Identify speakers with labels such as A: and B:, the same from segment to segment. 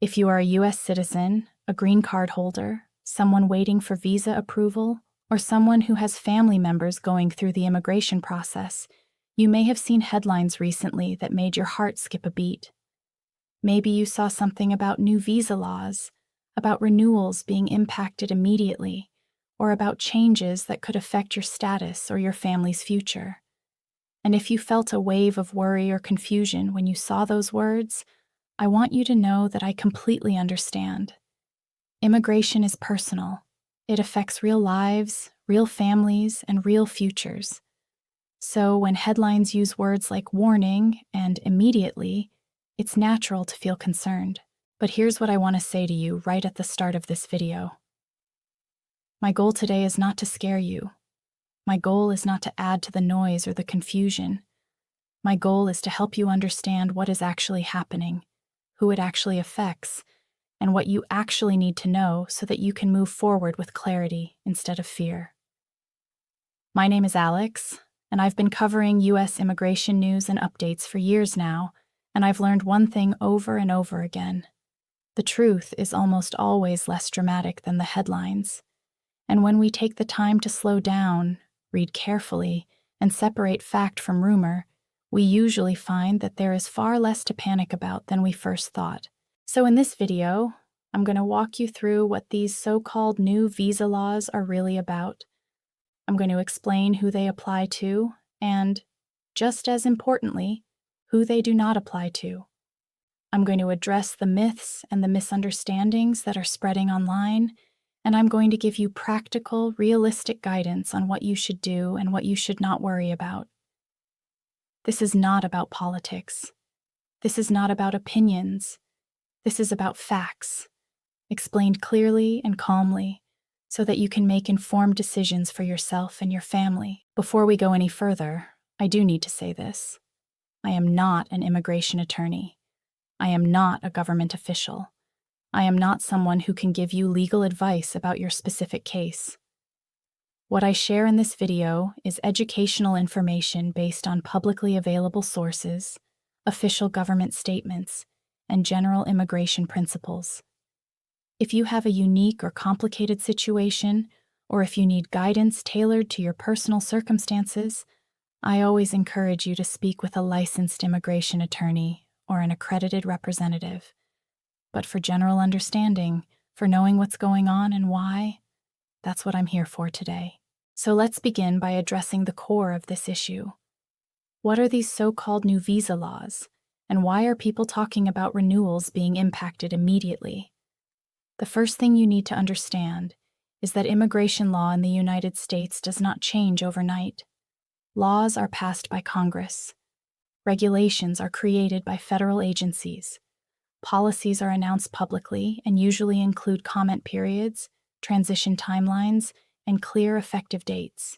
A: If you are a U.S. citizen, a green card holder, someone waiting for visa approval, or someone who has family members going through the immigration process, you may have seen headlines recently that made your heart skip a beat. Maybe you saw something about new visa laws, about renewals being impacted immediately, or about changes that could affect your status or your family's future. And if you felt a wave of worry or confusion when you saw those words, I want you to know that I completely understand. Immigration is personal. It affects real lives, real families, and real futures. So when headlines use words like warning and immediately, it's natural to feel concerned. But here's what I want to say to you right at the start of this video. My goal today is not to scare you. My goal is not to add to the noise or the confusion. My goal is to help you understand what is actually happening, who it actually affects, and what you actually need to know so that you can move forward with clarity instead of fear. My name is Alex, and I've been covering U.S. immigration news and updates for years now, and I've learned one thing over and over again. The truth is almost always less dramatic than the headlines. And when we take the time to slow down, read carefully, and separate fact from rumor, we usually find that there is far less to panic about than we first thought. So in this video, I'm going to walk you through what these so-called new visa laws are really about. I'm going to explain who they apply to, and, just as importantly, who they do not apply to. I'm going to address the myths and the misunderstandings that are spreading online, and I'm going to give you practical, realistic guidance on what you should do and what you should not worry about. This is not about politics. This is not about opinions. This is about facts, explained clearly and calmly, so that you can make informed decisions for yourself and your family. Before we go any further, I do need to say this. I am not an immigration attorney. I am not a government official. I am not someone who can give you legal advice about your specific case. What I share in this video is educational information based on publicly available sources, official government statements, and general immigration principles. If you have a unique or complicated situation, or if you need guidance tailored to your personal circumstances, I always encourage you to speak with a licensed immigration attorney or an accredited representative. But for general understanding, for knowing what's going on and why, that's what I'm here for today. So let's begin by addressing the core of this issue. What are these so-called new visa laws, and why are people talking about renewals being impacted immediately? The first thing you need to understand is that immigration law in the United States does not change overnight. Laws are passed by Congress. Regulations are created by federal agencies. Policies are announced publicly and usually include comment periods, transition timelines, and clear effective dates.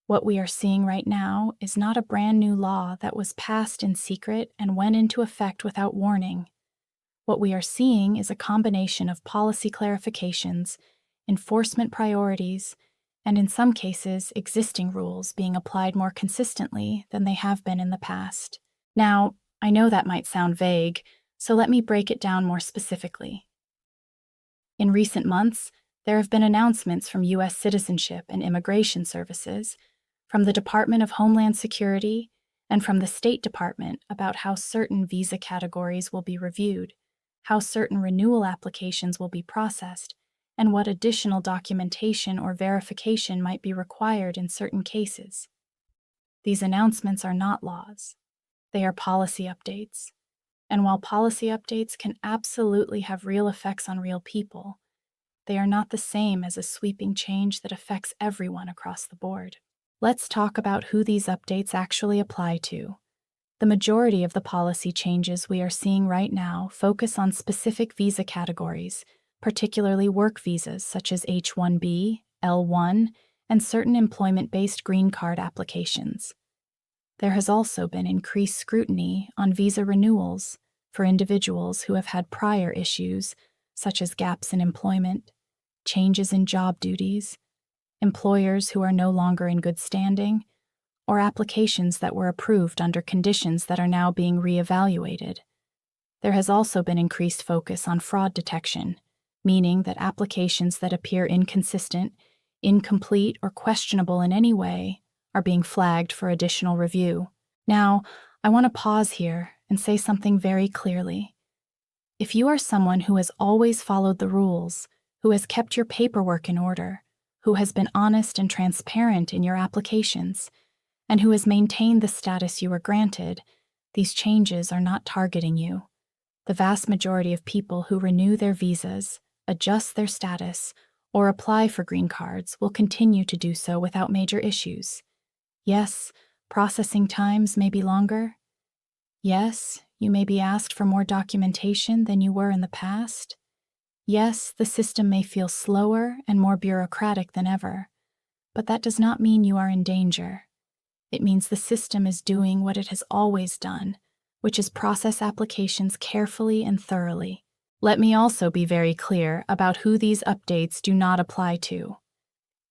A: What we are seeing right now is not a brand new law that was passed in secret and went into effect without warning. What we are seeing is a combination of policy clarifications, enforcement priorities, and in some cases, existing rules being applied more consistently than they have been in the past. Now, I know that might sound vague, so let me break it down more specifically. In recent months, there have been announcements from U.S. Citizenship and Immigration Services, from the Department of Homeland Security, and from the State Department about how certain visa categories will be reviewed, how certain renewal applications will be processed, and what additional documentation or verification might be required in certain cases. These announcements are not laws. They are policy updates. And while policy updates can absolutely have real effects on real people, they are not the same as a sweeping change that affects everyone across the board. Let's talk about who these updates actually apply to. The majority of the policy changes we are seeing right now focus on specific visa categories, particularly work visas such as H-1B, L-1, and certain employment-based green card applications. There has also been increased scrutiny on visa renewals for individuals who have had prior issues, such as gaps in employment, changes in job duties, employers who are no longer in good standing, or applications that were approved under conditions that are now being reevaluated. There has also been increased focus on fraud detection, meaning that applications that appear inconsistent, incomplete, or questionable in any way are being flagged for additional review. Now, I want to pause here and say something very clearly. If you are someone who has always followed the rules, who has kept your paperwork in order, who has been honest and transparent in your applications, and who has maintained the status you were granted, these changes are not targeting you. The vast majority of people who renew their visas, adjust their status, or apply for green cards will continue to do so without major issues. Yes, processing times may be longer. Yes, you may be asked for more documentation than you were in the past. Yes, the system may feel slower and more bureaucratic than ever, but that does not mean you are in danger. It means the system is doing what it has always done, which is process applications carefully and thoroughly. Let me also be very clear about who these updates do not apply to.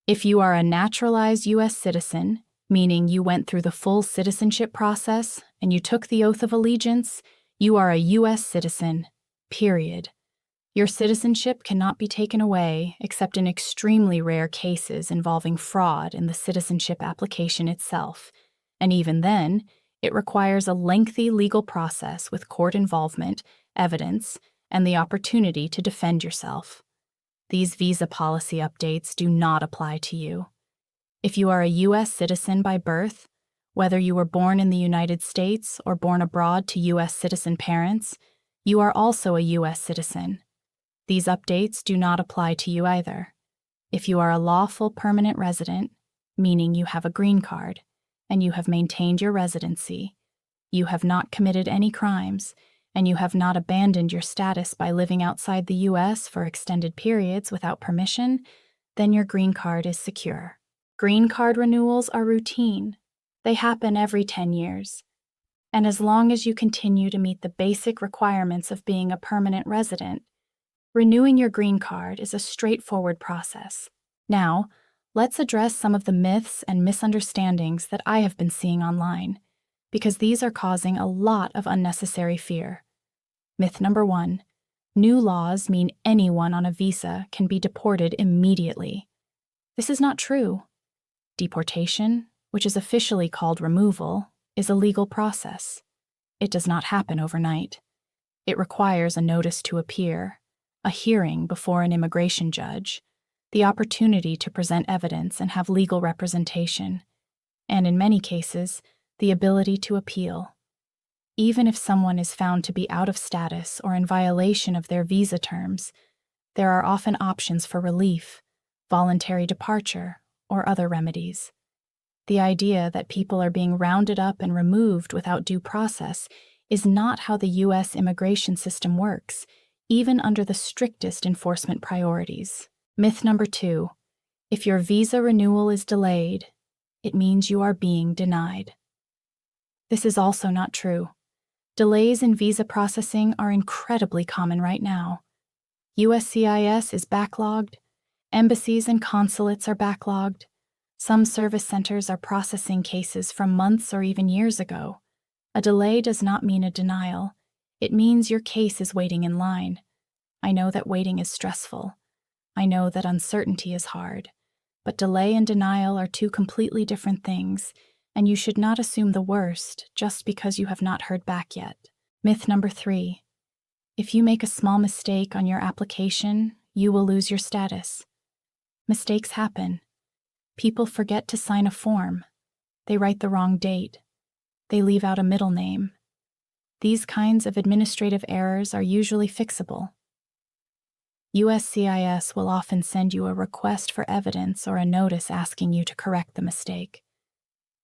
A: If you are a naturalized U.S. citizen, meaning you went through the full citizenship process and you took the oath of allegiance, you are a U.S. citizen, period. Your citizenship cannot be taken away except in extremely rare cases involving fraud in the citizenship application itself, and even then, it requires a lengthy legal process with court involvement, evidence, and the opportunity to defend yourself. These visa policy updates do not apply to you. If you are a U.S. citizen by birth, whether you were born in the United States or born abroad to U.S. citizen parents, you are also a U.S. citizen. These updates do not apply to you either. If you are a lawful permanent resident, meaning you have a green card, and you have maintained your residency, you have not committed any crimes, and you have not abandoned your status by living outside the U.S. for extended periods without permission, then your green card is secure. Green card renewals are routine. They happen every 10 years. And as long as you continue to meet the basic requirements of being a permanent resident, renewing your green card is a straightforward process. Now, let's address some of the myths and misunderstandings that I have been seeing online, because these are causing a lot of unnecessary fear. Myth number 1, new laws mean anyone on a visa can be deported immediately. This is not true. Deportation, which is officially called removal, is a legal process. It does not happen overnight. It requires a notice to appear, a hearing before an immigration judge, the opportunity to present evidence and have legal representation, and in many cases, the ability to appeal. Even if someone is found to be out of status or in violation of their visa terms, there are often options for relief, voluntary departure, or other remedies. The idea that people are being rounded up and removed without due process is not how the U.S. immigration system works, even under the strictest enforcement priorities. Myth number 2, if your visa renewal is delayed, it means you are being denied. This is also not true. Delays in visa processing are incredibly common right now. USCIS is backlogged, embassies and consulates are backlogged, some service centers are processing cases from months or even years ago. A delay does not mean a denial. It means your case is waiting in line. I know that waiting is stressful. I know that uncertainty is hard. But delay and denial are two completely different things, and you should not assume the worst just because you have not heard back yet. Myth number 3, if you make a small mistake on your application, you will lose your status. Mistakes happen. People forget to sign a form. They write the wrong date. They leave out a middle name. These kinds of administrative errors are usually fixable. USCIS will often send you a request for evidence or a notice asking you to correct the mistake.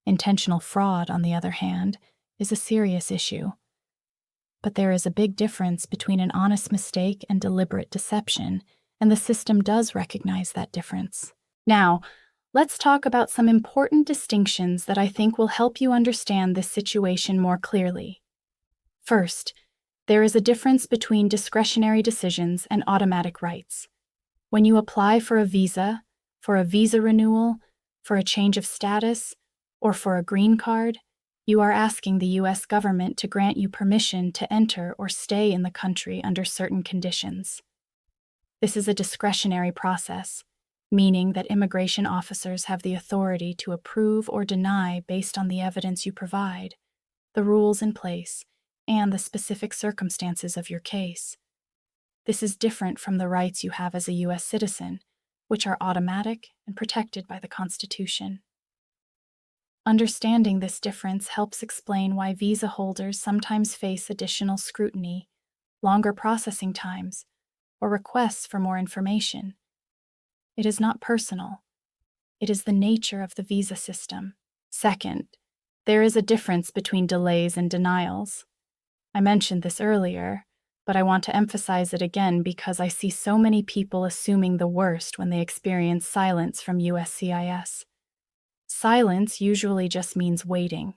A: Intentional fraud, on the other hand, is a serious issue. But there is a big difference between an honest mistake and deliberate deception, and the system does recognize that difference. Now, let's talk about some important distinctions that I think will help you understand this situation more clearly. First, there is a difference between discretionary decisions and automatic rights. When you apply for a visa renewal, for a change of status, or for a green card, You are asking the U.S. government to grant you permission to enter or stay in the country under certain conditions. This is a discretionary process, meaning that immigration officers have the authority to approve or deny based on the evidence you provide, the rules in place, and the specific circumstances of your case. This is different from the rights you have as a U.S. citizen, which are automatic and protected by the Constitution. Understanding this difference helps explain why visa holders sometimes face additional scrutiny, longer processing times, or requests for more information. It is not personal. It is the nature of the visa system. Second, there is a difference between delays and denials. I mentioned this earlier, but I want to emphasize it again because I see so many people assuming the worst when they experience silence from USCIS. Silence usually just means waiting.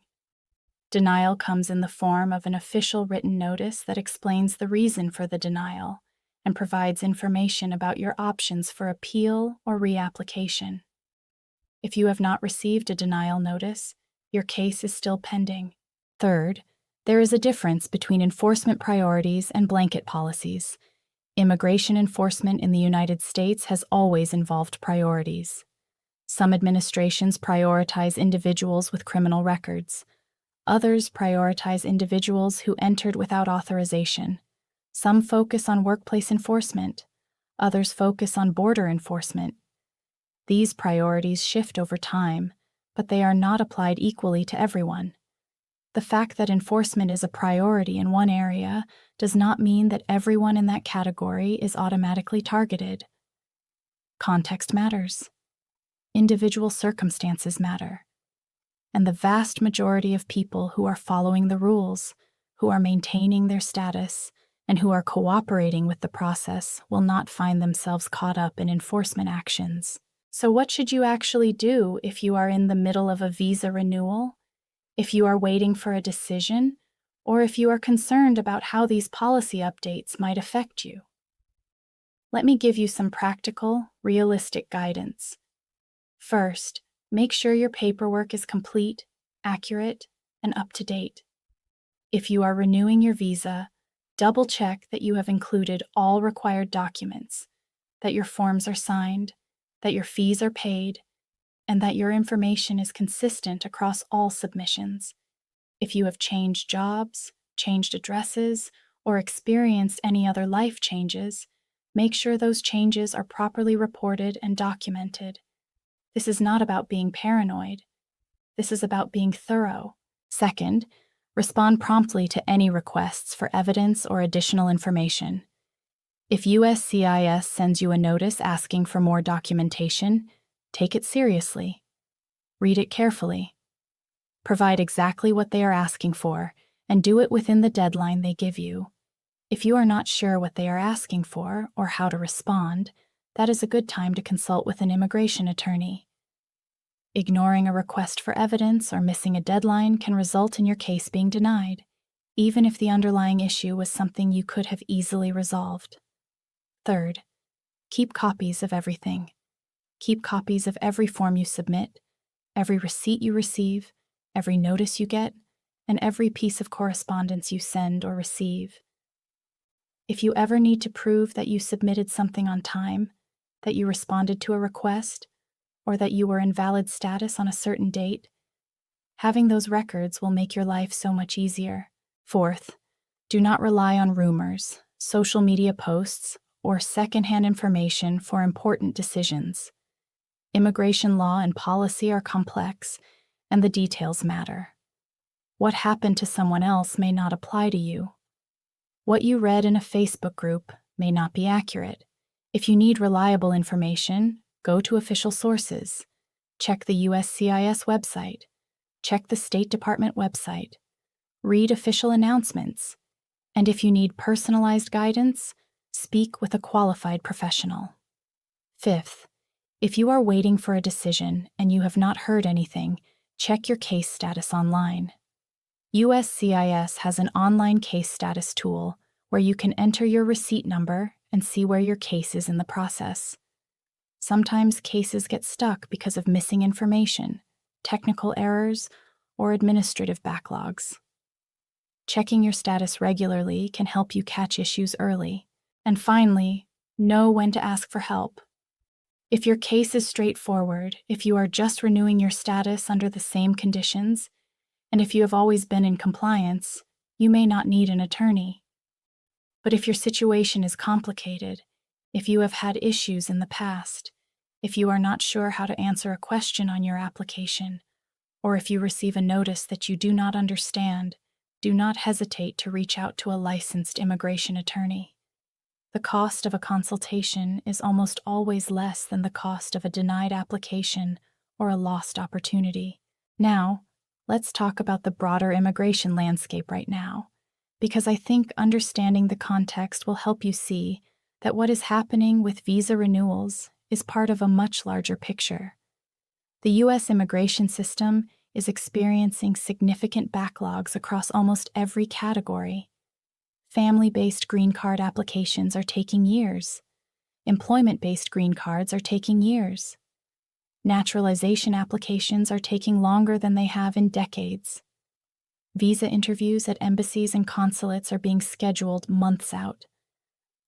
A: Denial comes in the form of an official written notice that explains the reason for the denial and provides information about your options for appeal or reapplication. If you have not received a denial notice, your case is still pending. Third, there is a difference between enforcement priorities and blanket policies. Immigration enforcement in the United States has always involved priorities. Some administrations prioritize individuals with criminal records. Others prioritize individuals who entered without authorization. Some focus on workplace enforcement. Others focus on border enforcement. These priorities shift over time, but they are not applied equally to everyone. The fact that enforcement is a priority in one area does not mean that everyone in that category is automatically targeted. Context matters. Individual circumstances matter. And the vast majority of people who are following the rules, who are maintaining their status, and who are cooperating with the process will not find themselves caught up in enforcement actions. So what should you actually do if you are in the middle of a visa renewal, if you are waiting for a decision, or if you are concerned about how these policy updates might affect you? Let me give you some practical, realistic guidance. First, make sure your paperwork is complete, accurate, and up to date. If you are renewing your visa, double-check that you have included all required documents, that your forms are signed, that your fees are paid, and that your information is consistent across all submissions. If you have changed jobs, changed addresses, or experienced any other life changes, make sure those changes are properly reported and documented. This is not about being paranoid. This is about being thorough. Second, respond promptly to any requests for evidence or additional information. If USCIS sends you a notice asking for more documentation, take it seriously. Read it carefully. Provide exactly what they are asking for, and do it within the deadline they give you. If you are not sure what they are asking for or how to respond, that is a good time to consult with an immigration attorney. Ignoring a request for evidence or missing a deadline can result in your case being denied, even if the underlying issue was something you could have easily resolved. Third, keep copies of everything. Keep copies of every form you submit, every receipt you receive, every notice you get, and every piece of correspondence you send or receive. If you ever need to prove that you submitted something on time, that you responded to a request, or that you were in valid status on a certain date, having those records will make your life so much easier. Fourth, do not rely on rumors, social media posts, or secondhand information for important decisions. Immigration law and policy are complex, and the details matter. What happened to someone else may not apply to you. What you read in a Facebook group may not be accurate. If you need reliable information, go to official sources. Check the USCIS website. Check the State Department website. Read official announcements. And if you need personalized guidance, speak with a qualified professional. Fifth, if you are waiting for a decision and you have not heard anything, check your case status online. USCIS has an online case status tool where you can enter your receipt number and see where your case is in the process. Sometimes cases get stuck because of missing information, technical errors, or administrative backlogs. Checking your status regularly can help you catch issues early. And finally, know when to ask for help. If your case is straightforward, if you are just renewing your status under the same conditions, and if you have always been in compliance, you may not need an attorney. But if your situation is complicated, if you have had issues in the past, if you are not sure how to answer a question on your application, or if you receive a notice that you do not understand, do not hesitate to reach out to a licensed immigration attorney. The cost of a consultation is almost always less than the cost of a denied application or a lost opportunity. Now, let's talk about the broader immigration landscape right now, because I think understanding the context will help you see that what is happening with visa renewals is part of a much larger picture. The U.S. immigration system is experiencing significant backlogs across almost every category. Family-based green card applications are taking years. Employment-based green cards are taking years. Naturalization applications are taking longer than they have in decades. Visa interviews at embassies and consulates are being scheduled months out.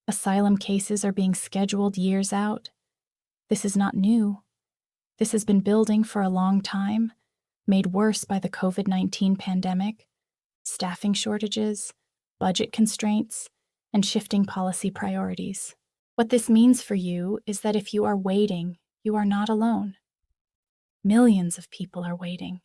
A: Asylum cases are being scheduled years out. This is not new. This has been building for a long time, made worse by the COVID-19 pandemic, staffing shortages, budget constraints, and shifting policy priorities. What this means for you is that if you are waiting, you are not alone. Millions of people are waiting.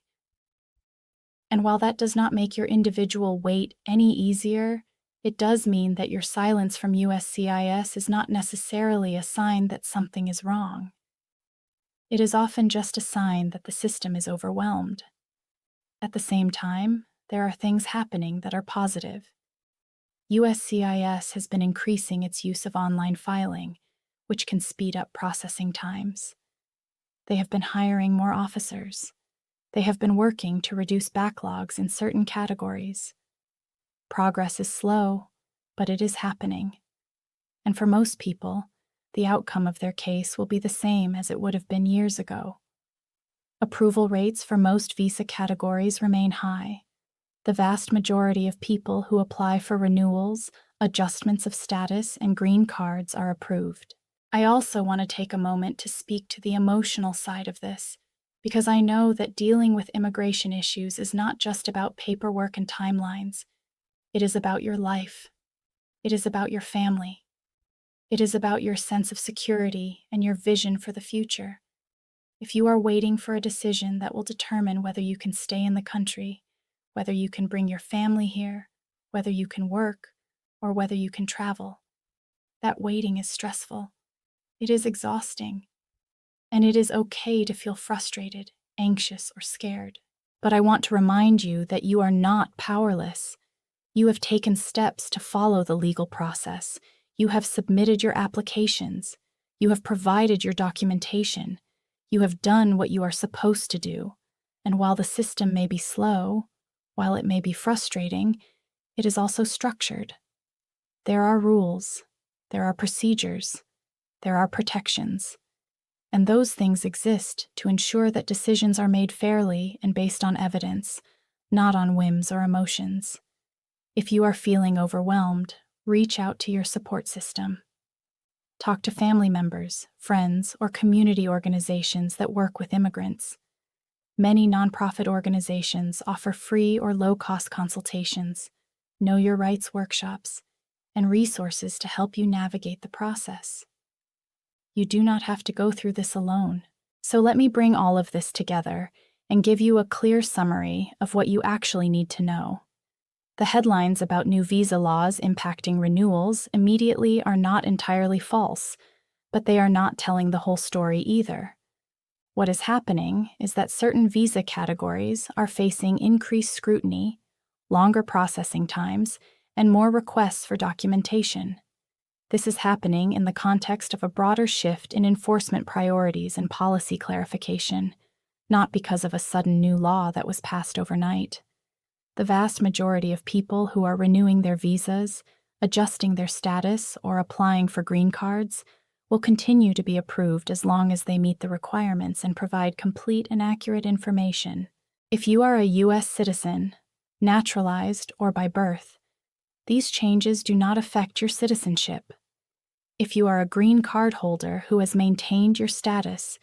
A: And while that does not make your individual wait any easier, it does mean that your silence from USCIS is not necessarily a sign that something is wrong. It is often just a sign that the system is overwhelmed. At the same time, there are things happening that are positive. USCIS has been increasing its use of online filing, which can speed up processing times. They have been hiring more officers. They have been working to reduce backlogs in certain categories. Progress is slow, but it is happening. And for most people, the outcome of their case will be the same as it would have been years ago. Approval rates for most visa categories remain high. The vast majority of people who apply for renewals, adjustments of status, and green cards are approved. I also want to take a moment to speak to the emotional side of this, because I know that dealing with immigration issues is not just about paperwork and timelines. It is about your life. It is about your family. It is about your sense of security and your vision for the future. If you are waiting for a decision that will determine whether you can stay in the country, whether you can bring your family here, whether you can work, or whether you can travel, that waiting is stressful. It is exhausting. And it is okay to feel frustrated, anxious, or scared. But I want to remind you that you are not powerless. You have taken steps to follow the legal process. You have submitted your applications. You have provided your documentation. You have done what you are supposed to do. And while the system may be slow, while it may be frustrating, it is also structured. There are rules, there are procedures, there are protections. And those things exist to ensure that decisions are made fairly and based on evidence, not on whims or emotions. If you are feeling overwhelmed, reach out to your support system. Talk to family members, friends, or community organizations that work with immigrants. Many nonprofit organizations offer free or low-cost consultations, know your rights workshops, and resources to help you navigate the process. You do not have to go through this alone. So let me bring all of this together and give you a clear summary of what you actually need to know. The headlines about new visa laws impacting renewals immediately are not entirely false, but they are not telling the whole story either. What is happening is that certain visa categories are facing increased scrutiny, longer processing times, and more requests for documentation. This is happening in the context of a broader shift in enforcement priorities and policy clarification, not because of a sudden new law that was passed overnight. The vast majority of people who are renewing their visas, adjusting their status, or applying for green cards will continue to be approved as long as they meet the requirements and provide complete and accurate information. If you are a U.S. citizen, naturalized or by birth, these changes do not affect your citizenship. If you are a green card holder who has maintained your status,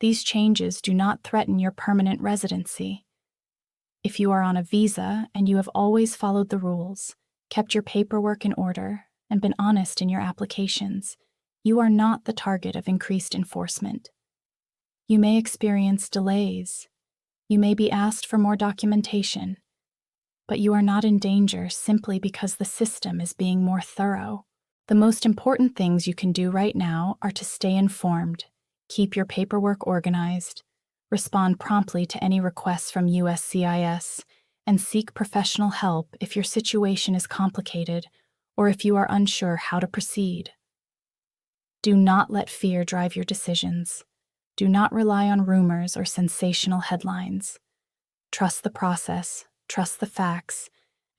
A: these changes do not threaten your permanent residency. If you are on a visa and you have always followed the rules, kept your paperwork in order, and been honest in your applications, you are not the target of increased enforcement. You may experience delays. You may be asked for more documentation, but you are not in danger simply because the system is being more thorough. The most important things you can do right now are to stay informed, keep your paperwork organized, respond promptly to any requests from uscis, and seek professional help if your situation is complicated or if you are unsure how to proceed. Do not let fear drive your decisions. Do not rely on rumors or sensational headlines. Trust the process, trust the facts,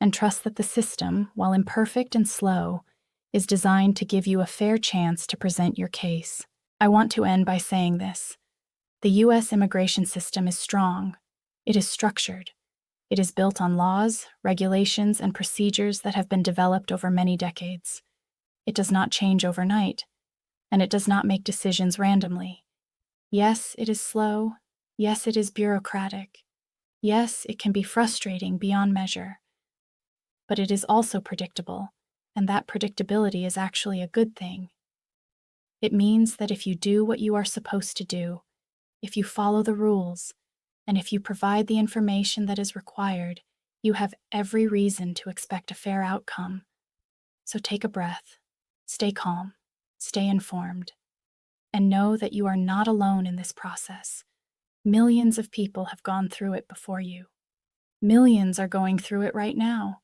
A: and trust that the system, while imperfect and slow, is designed to give you a fair chance to present your case. I want to end by saying this. The U.S. immigration system is strong. It is structured. It is built on laws, regulations, and procedures that have been developed over many decades. It does not change overnight, and it does not make decisions randomly. Yes, it is slow. Yes, it is bureaucratic. Yes, it can be frustrating beyond measure. But it is also predictable, and that predictability is actually a good thing. It means that if you do what you are supposed to do, if you follow the rules, and if you provide the information that is required, you have every reason to expect a fair outcome. So take a breath, stay calm, stay informed, and know that you are not alone in this process. Millions of people have gone through it before you. Millions are going through it right now,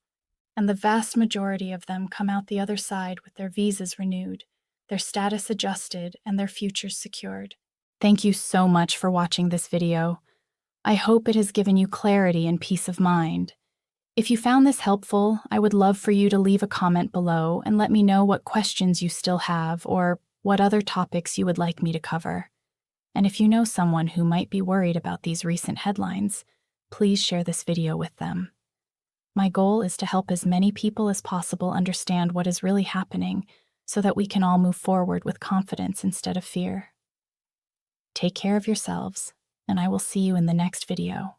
A: and the vast majority of them come out the other side with their visas renewed, their status adjusted, and their futures secured. Thank you so much for watching this video. I hope it has given you clarity and peace of mind. If you found this helpful, I would love for you to leave a comment below and let me know what questions you still have or what other topics you would like me to cover. And if you know someone who might be worried about these recent headlines, please share this video with them. My goal is to help as many people as possible understand what is really happening so that we can all move forward with confidence instead of fear. Take care of yourselves, and I will see you in the next video.